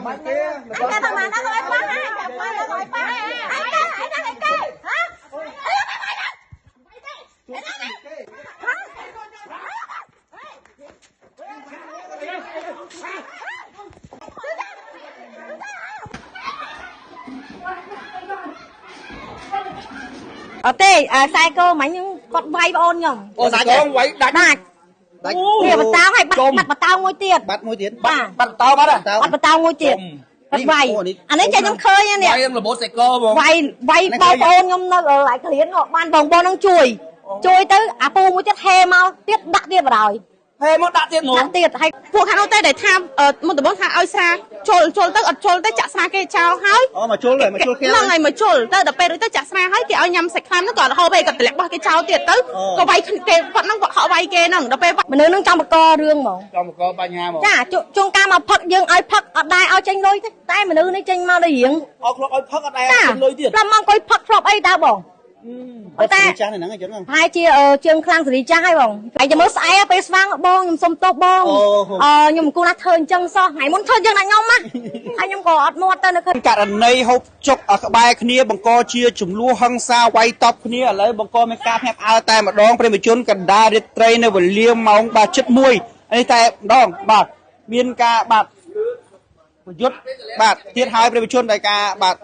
cái thằng này nó gọi bác ấy, thằng này nó gọi bác ấy. Anh kê, hả? Tê, sai cơ mấy những con vay ôn nhầm. Ồ, sai cơ vay đánh. Kìa, bắt tao hay bắt tao ngôi tiền. Bắt ngôi tiền. Bắt tao bắt à? Bắt tao ngôi tiền. Bắt vay. Anh ấy chơi trong khơi nha nè. Vay em là bố sai cơ mà. Vay bao ôn nhầm nó ở lại cái liến họ ban vòng bò nó chui. Chui tới, pu mới chết he mau, tiết đặt tiền vào rồi. He mất đặt tiền rồi. Đặt tiền hayพวก เขา តែ ដែល ថា មុន ដំបូង ថា ឲ្យ ស្រា ចូល ទៅ អត់ ចូល ទៅ ចាក់ ស្រា គេ ចោល ហើយ អូ មក ចូល ហើយ មក ចូល គេ ហ្នឹង ហើយ មក ចូល ទៅ ដល់ ពេល ទៅ ចាក់ ស្រា ហើយ គេ ឲ្យ ញ៉ាំ សាច់ ខ្លាំ ហ្នឹង គាត់ ហូប ឯង គាត់ តម្លាក់ បោះ គេ ចោល ទៀត ទៅ ក៏ វាយ គេ គាត់ ហ្នឹង គាត់ ហក់ វាយ គេ ហ្នឹង ដល់ ពេល មនុស្ស ហ្នឹង ចង់ បង្ក រឿង ហ្មង ចង់ បង្ក បញ្ហា ហ្មង ចា ជួន កាល មក ផឹក យើង ឲ្យ ផឹក អត់ ដែរ ឲ្យ ចេញ លុយ ទេ តែ មនុស្ស នេះ ចេញ មក ដល់ រៀង អត់ ឲ្យ ផឹក អត់ ដែរ ចេញ លុយ ទៀត ចាំ មក អង្គុយ ផឹក ធ្លាប់ អី តើ បង តែ ចាស់ ហ្នឹង អញ្ចឹង ហើយ ជា ជើង ខ្លាំង សេរី ចាស់ ហើយ បង ហើយ ចាំ មើល ស្អែក ពេល ស្វាង បង ខ្ញុំ សុំ ទោស បង ខ្ញុំ គូ ណា ធ្វើ អញ្ចឹង សោះ ថ្ងៃ មុន ធ្វើ យើង ណា ខ្ញុំ ណា ហើយ ខ្ញុំ ក៏ អត់ មាត់ ទៅ នៅ ឃើញ ករណី ហូប ចុក ក្បែរ គ្នា បង្ក ជា ចំនួន ហិង្សា វាយ តប់ គ្នា ឥឡូវ បង្ក មាន ការ ភ្ញាក់ផ្អើល តែ ម្ដង ព្រះមជន កណ្ដាល រាត្រី នៅ វេលា ម៉ោង បាទ 7:01 នេះ តែ ម្ដង បាទ មាន ការ បាទ ប្រយុទ្ធ បាទ ទៀត ហើយ ព្រះមជន ដោយ ការ បាទ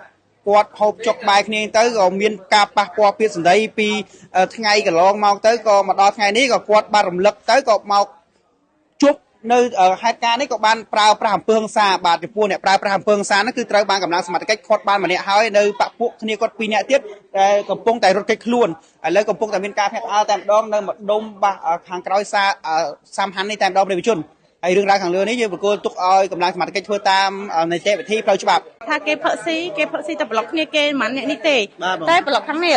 គាត់ ហូប ចុក បាយ គ្នា ទៅ ក៏ មាន ការ ប៉ះពាល់ ពាក្យ សម្ដី ពី ថ្ងៃ កន្លង មក ទៅ ក៏ មក ដល់ ថ្ងៃ នេះ ក៏ គាត់ បាទ រំលឹក ទៅ ក៏ មក ជប់ នៅ ហេតុការណ៍ នេះ ក៏ បាន ប្រើ ប្រាស់ អំពើ ហិង្សា បាទ ចំពោះ អ្នក ប្រើ ប្រាស់ អំពើ ហិង្សា ហ្នឹង គឺ ត្រូវ បាន កម្លាំង សមត្ថកិច្ច ខាត់ បាន ម្នាក់ ហើយ នៅ បពពួក គ្នា គាត់ 2 នាក់ ទៀត ដែល កំពុង តែ រត់ គេច ខ្លួន ឥឡូវ កំពុង តែ មាន ការ ភ្ញាក់ផ្អើល តែ ម្ដង នៅ ម្ដុំ បាទ ខាង ក្រោយ សាមហាន់ នេះ តែ ម្ដង ព្រះមជន ហើយ រឿងរ៉ាវ ខាង លើ នេះ យើង ប្រគល់ ទុក ឲ្យ កម្លាំង សមត្ថកិច្ច ធ្វើ តាម នីតិវិធី ផ្លូវ ច្បាប់ ថា គេ ផឹក ស៊ី តែ ប្លុក គ្នា គេ មិន អ្នក នេះ ទេ តែ ប្លុក ខាង នេះ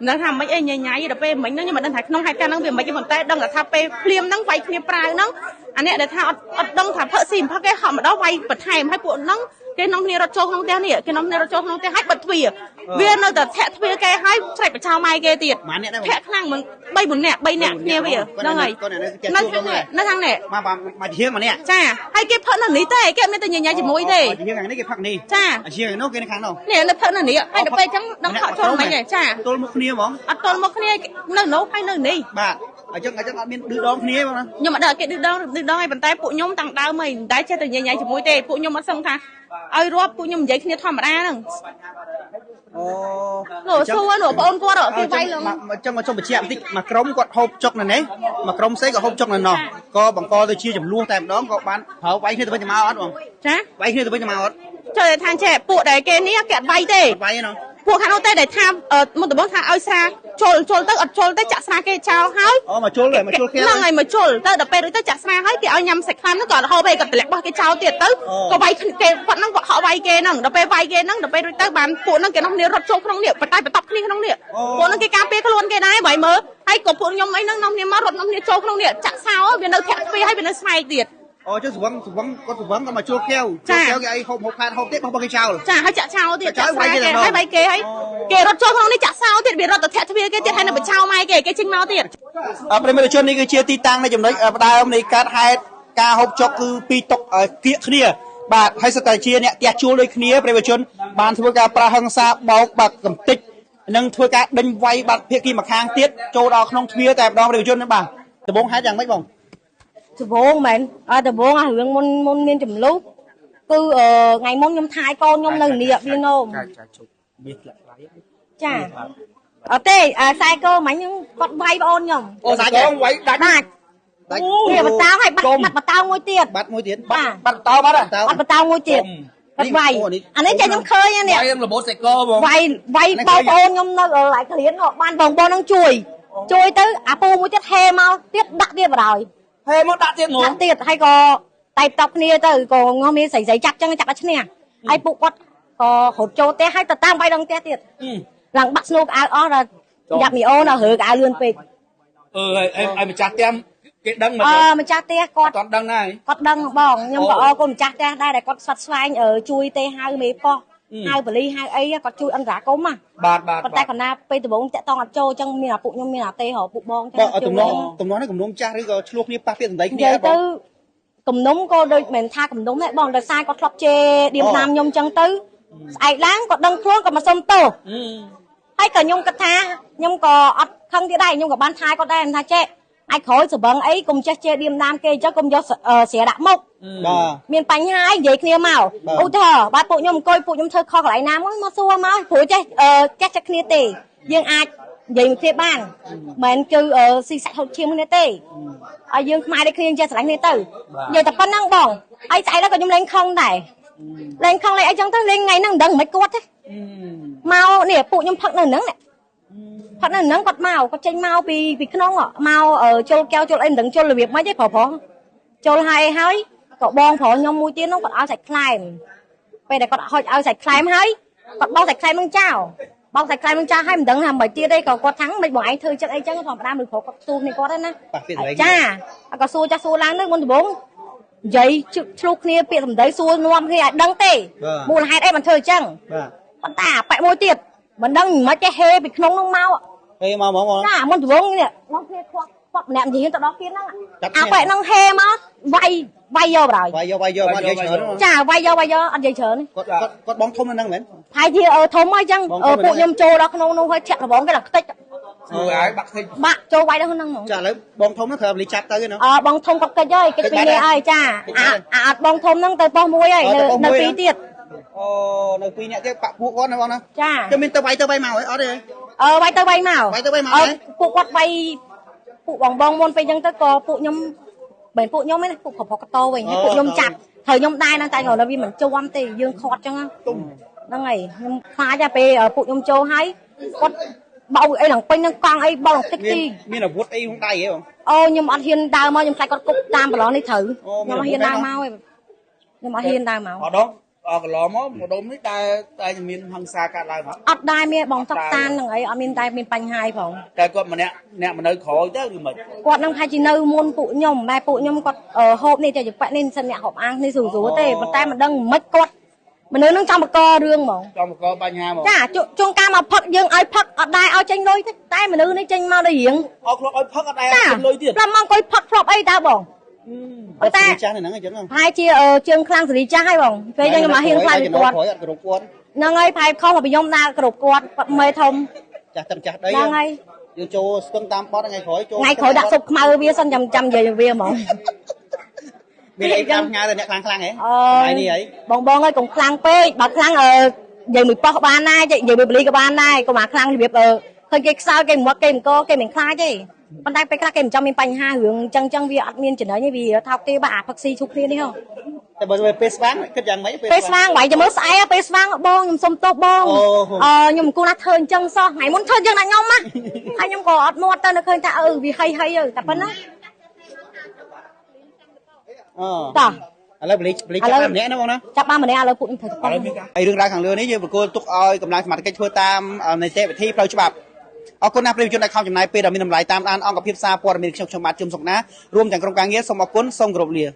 មិន ថា មិន អី ញ៉ៃ ដល់ ពេល មិញ ហ្នឹង ខ្ញុំ មិន ដឹង ថា ក្នុង ហេតុការណ៍ ហ្នឹង វា មិន ប៉ុន្តែ ដឹង ថា ពេល ភ្លាម ហ្នឹង វាយ គ្នា ប្រាវ ហ្នឹង អា អ្នក ដែល ថា អត់ ដឹង ថា ផឹក ស៊ី ផឹក គេ ហក់ ម្ដង វាយ បន្ថែម ហើយ ពួក ហ្នឹង គេ នាំ គ្នា រត់ ចូល ក្នុង ផ្ទះ នេះ គេ នាំ គ្នា រត់ ចូល ក្នុង ផ្ទះ ហើយ បិទ ទ្វារ វា នៅ តែ ធាក់ ទ្វារ គេ ហើយ ស្រែក បចោល ម៉ែ គេ ទៀត ធាក់ ខ្លាំង មិន 3-4 នាក់ គ្នា វា ហ្នឹង ហើយ នៅ ខាង នេះ មក ជាង ម្នាក់ ចា ហើយ គេ ផឹក នៅ នេះ ទេ គេ មាន តែ ញ៉ៃ ជាមួយ ទេ ជាង ខាង នេះ គេ ផឹក នេះ ចា ជាង នោះ គេ នៅ ខាង នោះ នេះ នៅ ផឹក នៅ នេះ ហើយ ដល់ ពេល ចឹង ដឹង ខក ចូល មិន ទេ ចា ទល់ មុខ គ្នា ហ្មង អត់ ទល់ មុខ គ្នា នៅ នោះ ហើយ នៅ នេះ បាទ អញ្ចឹង អត់ មាន ឌឺ ដង គ្នា បង ខ្ញុំ អត់ ដឹង គេ ឌឺ ដង ហើយ ប៉ុន្តែ ពួក ខ្ញុំ តាំង ដើម ហើយ តែ ចេះ តែ ញ៉ៃ ជាមួយ ទេ ពួក ខ្ញុំ អត់ សឹង ថា ឲ្យ រាប់ ពួក ខ្ញុំ និយាយ គ្នា ធម្មតា ហ្នឹង អូ នោះ សួរ នោះ បងអូន គាត់ គេ វាយ ឡើង អញ្ចឹង មក ចុះ បញ្ជាក់ បន្តិច មក ក្រុម គាត់ ហូប ចុក នៅ នេះ មក ក្រុម ផ្សេង ក៏ ហូប ចុក នៅ នោះ ក៏ បង្ក ទៅ ជា ចំនួន តែ ម្ដង ក៏ បាន ប្រើ វាយ គ្នា ទៅ វិញ ទៅ មក អត់ បង ចា វាយ គ្នា ទៅ វិញ ទៅ មក អត់ ចុះ ថា ចេះ ពួក ដែល គេ នេះ គេ អត់ វាយ ទេ វាយ ហ្នឹង ពួក ខាង នោះ តែ ដែល ថា មុន ដំបូង ថា ឲ្យ ស្រា ចូល ទៅ អត់ ចូល ទៅ ចាក់ ស្រា គេ ចោល ហើយ អូ មក ចូល ហើយ មក ចូល គេ ហ្នឹង ហើយ មក ចូល ទៅ ដល់ ពេល ទៅ ចាក់ ស្រា ហើយ គេ ឲ្យ ញ៉ាំ សាច់ ខ្លាំ ហ្នឹង គាត់ ហូប ឯង គាត់ តម្លាក់ បោះ គេ ចោល ទៀត ទៅ ក៏ វាយ គេ គាត់ ហ្នឹង គាត់ ហក់ វាយ គេ ហ្នឹង ដល់ ពេល វាយ គេ ហ្នឹង ដល់ ពេល ទៅ បាន ពួក ហ្នឹង គេ នាំ គ្នា រត់ ចូល ក្នុង នេះ បន្តែ បន្ទាប់ គ្នា ក្នុង នេះ ពួក ហ្នឹង គេ ការពារ ខ្លួន គេ ដែរ បើ មើល ហើយ ក៏ ពួក ខ្ញុំ អី ហ្នឹង នាំ គ្នា មក រត់ នាំ គ្នា ចូល ក្នុង នេះ ចាក់ សោ វា នៅ ធាក់ ទ្វារ ហើយ វា នៅ ស្វែក ទៀត អូ ចុះ ស្វឹង គាត់ ស្វឹង ក៏ មក ចូល កែវ ចូល កែវ គេ អី ហូប ខាត ហូប ទៀត បោះ គេ ចោល ចា ហើយ ចាក់ ចោល ទៀត ចាក់ ស្រា គេ ហើយ វាយ គេ ហើយ គេ រត់ ចូល ក្នុង នេះ ចាក់ សោ ទៀត វា រត់ ទៅ ធាក់ ទ្វារ គេ ទៀត ហើយ នៅ បចោល ម៉ែ គេ គេ ចេញ មក ទៀត ប្រិមត្តជន នេះ គឺជា ទីតាំង នៃ ចំណុច ផ្ដើម នៃ ការ ហេតុ ការ ហូប ចុក គឺ ពីរ តុក គៀក គ្នា បាទ ហើយ សិត តែ ជា អ្នក ផ្ទះ ជួល ដូច គ្នា ប្រិមត្តជន បាន ធ្វើ ការ ប្រាហិង្សា បោក បាទ កំទេច នឹង ធ្វើ ការ ដេញ វាយ បាទ ភាគី ម្ខាង ទៀត ចូល ដល់ ក្នុង ទ្វារ តែ ម្ដង ប្រិមត្តជន បាទ ដំបូង ហេតុ យ៉ាង ម៉េច បង ដំបូង មែន ដំបូង រឿង មុន មាន ចំនួន គឺ ថ្ងៃ មុន ខ្ញុំ ថាយ កូន ខ្ញុំ នៅ នេះ វា នោម ចា ជុំ មាន ធ្លាក់ ថ្លៃ ចា អត់ ទេ ខ្សែ គោ មិញ គាត់ វាយ បងអូន ខ្ញុំ អូ ខ្សែ គោ វាយ ដាច់ វា បតាង ហើយ បាត់ បតាង មួយ ទៀត បាត់ មួយ ទៀត បាត់ តោ បាត់ បាត់ បតាង មួយ ទៀត គាត់ វាយ អា នេះ ចេះ ខ្ញុំ ឃើញ នេះ វាយ របូត សេកោ បង វាយ បងអូន ខ្ញុំ នៅ lại ក្លៀន បាន បង នឹង ជួយ ទៅ អា ពូ មួយ ទៀត ហេ មក ទៀត ដាក់ ទៀត បណ្ដោយ ហេ មក ដាក់ ទៀត ហ្មង ដាក់ ទៀត ហើយ ក៏ តែ តប គ្នា ទៅ ក៏ ងំ មាន ស្រី ចាប់ ចឹង ចាប់ ឲ្យ ឈ្នះ ហើយ ពួក គាត់ ក៏ រត់ ចូល ផ្ទះ ហើយ ទៅ តាម វាយ ដល់ ផ្ទះ ទៀត ឡើង បាក់ ស្នូក អាវ អស់ ដល់ យ៉ាប់ មីអូន រើ កៅ លឿន ពេក ហើយ ម្ចាស់ ផ្ទះ គេ ដឹង មក ម្ចាស់ ផ្ទះ គាត់ គាត់ ដឹង ណាស់ គាត់ ដឹង បង ខ្ញុំ ក៏ អរគុណ ម្ចាស់ ផ្ទះ ដែរ ដែល គាត់ ស្វាត់ ស្វែង ជួយ ទេ ហៅ មេប៉ោះ ហៅ បលី ហៅ អី គាត់ ជួយ អន្តរាគមន៍ បាទ ប៉ុន្តែ គាត់ ណា ពេល ដំបូង តាក់តង អត់ ចូល ចឹង មាន អា ពួក ខ្ញុំ មាន អា ទេ ហៅ ពួក បង ចឹង ទំនង ចាស់ ឬ ក៏ ឆ្លោះ គ្នា ប៉ះ ពាក្យ សម្ដី គ្នា ទៅ cầm núng cô đôi mình tha cầm núng đấy bọn đời sai có thọp chê điểm nam nhung chân tư ai láng có đăng khuôn có mà xông tô hay cả nhung cắt tha nhung có không thế đây nhung có ban thai có đây tha chê ai khói sự bằng ấy cùng chê điểm nam kê cho cùng do xẻ đạm mốc miền bánh hai vậy kia màu ôi thở ba phụ nhung coi phụ nhung thơ kho lại nam mà xua mà phụ chê các chắc kia tì dương ai vậy một ban mình cứ xì sạch hột chiêm này tê dương mai đây khi chơi sạch này tử giờ tập phân năng bỏng ai chạy đó còn nhung lên không này lên không này ai chẳng tới lên ngày năng đằng mấy cốt thế màu nè phụ nhung phật nâng nắng này phật nâng nắng quạt màu có tranh màu vì cái nó ngọ màu ở châu keo châu lên đằng châu là việc mấy cái phò châu hai hơi cậu bon phò nhung mũi tiên nó còn áo sạch climb bây giờ còn áo sạch climb hơi còn bao sạch climb măng chào bao sạch climb măng chào hai mình đằng làm bảy tia đây còn có thắng mấy bọn anh thư chắc ấy chắc còn đang được phò có xu này có đấy nè cha có xu chắc xu láng nước môn bốn giấy chụp kia bị thầm đấy xu nuông khi đăng tê mua là hai đây mình thời chăng còn ta phải môi tiệt mình đăng mà che hê bị nông mau hê mau cha môn bốn nè nó kia khoác nẹm gì tao đó kia nó phải nông hê mà vay vô rồi vay vô ăn dây chởn cha vay vô ăn dây chởn có bóng thôm năng mến hai thì thôm ấy chăng phụ nhôm trâu đó nó hơi chẹt là bóng cái là tích bạn trâu vay đó hơn năng chả lấy bóng thôm nó thờ lý chặt tới cái nó bóng thôm cọc cái chơi cái pin này ai cha bóng thôm năng tới bóng muối ấy nó phí tiệt nơi pin này cái bạn phụ con này con nào cha cho mình tao vay màu ấy ở đây vay tao vay màu phụ quạt vay phụ bong môn phi chân tới co phụ nhôm bên phụ nhôm ấy phụ khổ to về phụ nhôm chặt thời nhôm đai đang tay ngồi là vì mình châu âm thì dương khọt chăng đang ngày phá ra về phụ nhôm châu hay con bao ấy là quanh con ấy bao là tích đi miền là vuốt ấy không tay vậy không nhưng mà anh hiền đào mau nhưng phải con cục tam vào đó đi thử nhưng mà hiền đào mau nhưng mà hiền đào mau ở đó cái lò mó một đống ấy tay miền hằng xa cả lại mà ở đây miền bóng tóc tan thằng ấy ở miền tây miền bành hai phòng cái con mà nè mà nơi khó chứ thì mình quạt năng hai chỉ nơi muôn phụ nhom mai phụ nhom quạt hộp này thì phải nên sân nhẹ hộp ăn nên rủ tê mà tay mà đăng mất quạt mà nếu nó trong một co rương mà trong một co bành hai mà chả chuông ca mà phật dương ai phật ở đây ao tranh đôi tay mà nếu nó tranh mau đây hiển phật ở đây tranh đôi tiền làm mong coi phật ấy ta bỏng ta hai chia trường khang xử cha hay bỏng cái nhưng mà hiền khang thì quạt năng ấy phải không mà bị nhom ra cái đồ quạt mê thông chặt đấy năng ấy cho xuân tam bó ngày khỏi đặt sụp mau bia xanh chăm về bia mà bia ấy tam ngay rồi nè khang ấy này đi ấy bong ơi cũng khang pe bà khang về mình bao ban này vậy về mình cái ban này có mà khang thì việc hơi cái sao cái mua cái mình khai chứ con đây phải cái trong mình bành ha hướng chân vì admin chỉ nói như vì thao cái bà bác sĩ chụp đi khôngแต่บริเวณเฟซบุ๊กก็ยังไม่ เฟซบุ๊กไว้จะมื่อสายเฟซบุ๊กบ้องยมสมโตบ้องยมกูนัดเทินจังซอไหนmuốnเทินจังไหนยมมะให้ยมกอดนวดเต้นเคยแต่vì hayแต่เพิ่นนะจ้ะอะไรบริจาคแบบนี้นะบ้างนะจับมาเหมือนอะไรปุ่นถือต้องไอเรื่องราวของเรือนี้ยังกูตุกอ้อยกำลังสมัครกันช่วยตามในเทปที่เราฉบับเอาคนนับเรียนจนได้เข้าจำนายเป็นเรามีนำลายตามอ่านอ่องกับพิษซาปวดมีชมบัตรจุ่มส่งนะรวมจากกรมการเงี้ยส่งมาคุ้นส่งกรบเรีย